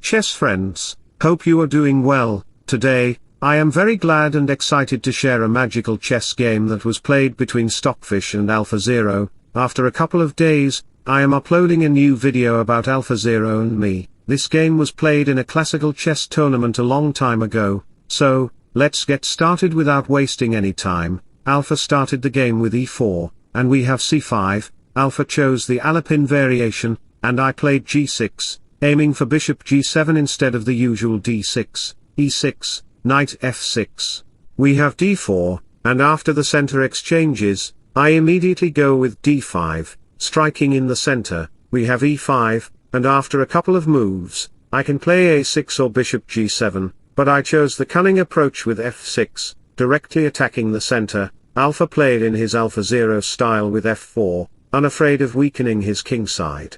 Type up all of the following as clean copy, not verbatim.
chess friends, hope you are doing well. Today, I am very glad and excited to share a magical chess game that was played between Stockfish and AlphaZero. After a couple of days, I am uploading a new video about AlphaZero and me. This game was played in a classical chess tournament a long time ago, so, let's get started without wasting any time. Alpha started the game with e4, and we have c5, Alpha chose the Alpine variation, and I played g6, aiming for bishop g7 instead of the usual d6, e6, knight f6. We have d4, and after the center exchanges, I immediately go with d5, striking in the center. We have e5, and after a couple of moves, I can play a6 or bishop g7, but I chose the cunning approach with f6, directly attacking the center. Alpha played in his AlphaZero style with f4, unafraid of weakening his king side.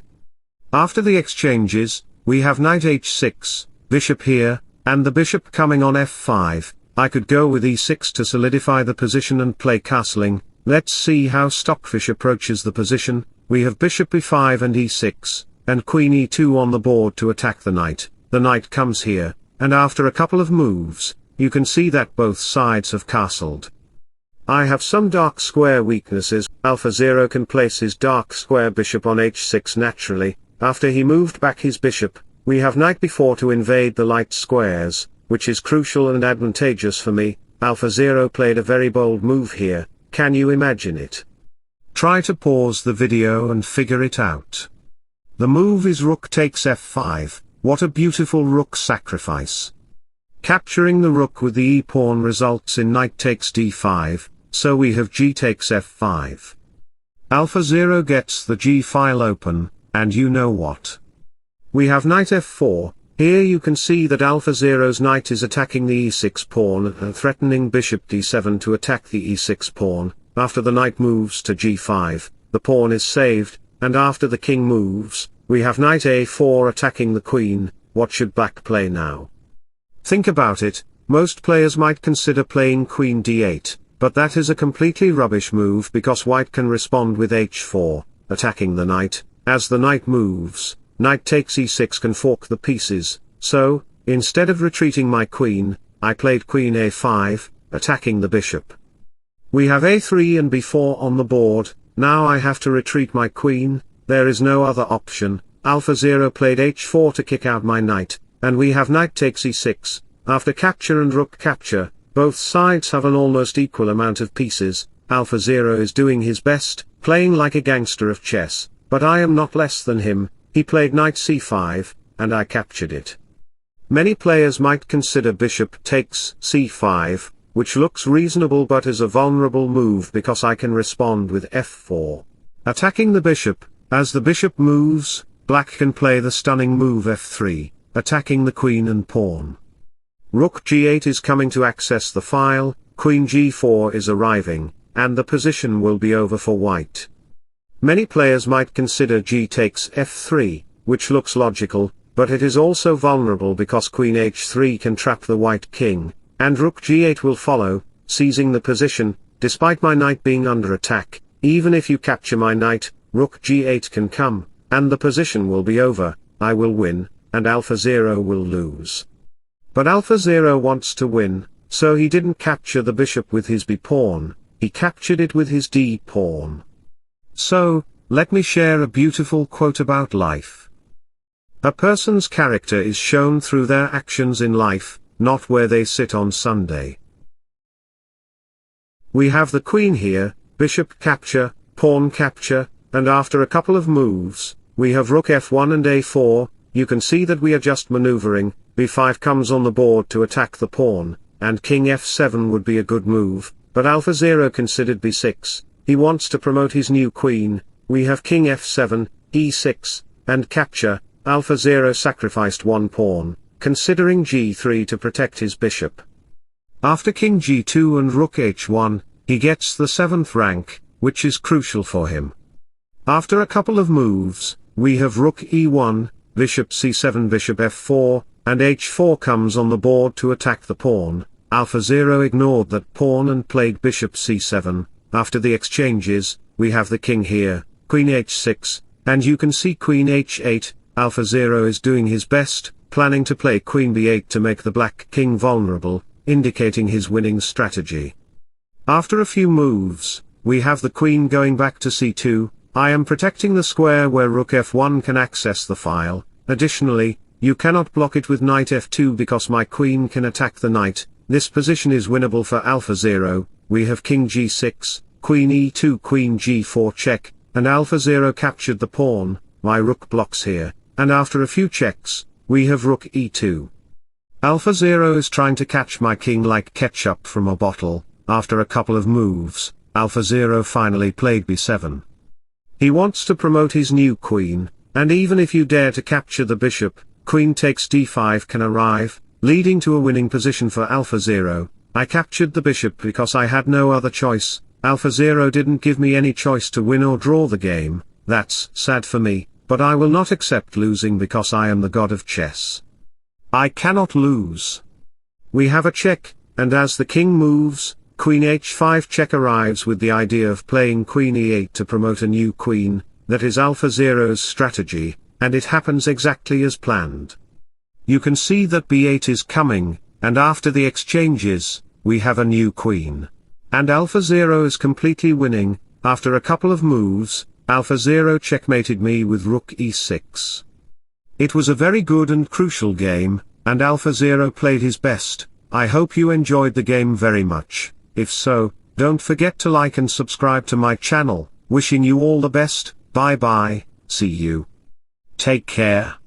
After the exchanges, we have knight h6, bishop here, and the bishop coming on f5. I could go with e6 to solidify the position and play castling. Let's see how Stockfish approaches the position. We have bishop e5 and e6, and queen e2 on the board to attack the knight. The knight comes here, and after a couple of moves, you can see that both sides have castled. I have some dark square weaknesses. AlphaZero can place his dark square bishop on h6 naturally. After he moved back his bishop, we have knight b4 to invade the light squares, which is crucial and advantageous for me. AlphaZero played a very bold move here. Can you imagine it? Try to pause the video and figure it out. The move is rook takes f5. What a beautiful rook sacrifice. Capturing the rook with the e-pawn results in knight takes d5, so we have g takes f5. AlphaZero gets the g file open, and you know what? We have knight f4. Here you can see that AlphaZero's knight is attacking the e6 pawn and threatening bishop d7 to attack the e6 pawn. After the knight moves to g5, the pawn is saved, and after the king moves, we have knight a4 attacking the queen. What should black play now? Think about it. Most players might consider playing queen d8, but that is a completely rubbish move because white can respond with h4, attacking the knight. As the knight moves, knight takes e6 can fork the pieces, so, instead of retreating my queen, I played queen a5, attacking the bishop. We have a3 and b4 on the board. Now I have to retreat my queen. There is no other option. AlphaZero played h4 to kick out my knight, and we have knight takes e6. After capture and rook capture, both sides have an almost equal amount of pieces. AlphaZero is doing his best, playing like a gangster of chess, but I am not less than him. He played knight c5, and I captured it. Many players might consider bishop takes c5, which looks reasonable but is a vulnerable move because I can respond with f4. Attacking the bishop. As the bishop moves, black can play the stunning move f3, attacking the queen and pawn. Rook g8 is coming to access the file, queen g4 is arriving, and the position will be over for white. Many players might consider g takes f3, which looks logical, but it is also vulnerable because queen h3 can trap the white king, and rook g8 will follow, seizing the position. Despite my knight being under attack, even if you capture my knight, rook g8 can come, and the position will be over. I will win, and AlphaZero will lose. But AlphaZero wants to win, so he didn't capture the bishop with his b pawn, he captured it with his d pawn. So, let me share a beautiful quote about life. A person's character is shown through their actions in life, not where they sit on Sunday. We have the queen here, bishop capture, pawn capture, and after a couple of moves, we have rook f1 and a4. You can see that we are just maneuvering. b5 comes on the board to attack the pawn, and king f7 would be a good move, but AlphaZero considered b6. He wants to promote his new queen. We have king f7, e6, and capture. AlphaZero sacrificed one pawn, considering g3 to protect his bishop. After king g2 and rook h1, he gets the 7th rank, which is crucial for him. After a couple of moves, we have rook e1, bishop c7, bishop f4, and h4 comes on the board to attack the pawn. AlphaZero ignored that pawn and played bishop c7. After the exchanges, we have the king here, queen h6, and you can see queen h8. AlphaZero is doing his best, planning to play queen b8 to make the black king vulnerable, indicating his winning strategy. After a few moves, we have the queen going back to c2. I am protecting the square where rook f1 can access the file. Additionally, you cannot block it with knight f2 because my queen can attack the knight. This position is winnable for AlphaZero. We have king g6, queen e2, queen g4 check, and AlphaZero captured the pawn. My rook blocks here, and after a few checks, we have rook e2. AlphaZero is trying to catch my king like ketchup from a bottle. After a couple of moves, AlphaZero finally played b7. He wants to promote his new queen, and even if you dare to capture the bishop, queen takes d5 can arrive, leading to a winning position for AlphaZero. I captured the bishop because I had no other choice. AlphaZero didn't give me any choice to win or draw the game. That's sad for me, but I will not accept losing because I am the god of chess. I cannot lose. We have a check, and as the king moves, queen h5 check arrives with the idea of playing queen e8 to promote a new queen. That is AlphaZero's strategy, and it happens exactly as planned. You can see that b8 is coming, and after the exchanges, we have a new queen. And AlphaZero is completely winning. After a couple of moves, AlphaZero checkmated me with rook e6. It was a very good and crucial game, and AlphaZero played his best. I hope you enjoyed the game very much. If so, don't forget to like and subscribe to my channel. Wishing you all the best. Bye bye, see you. Take care.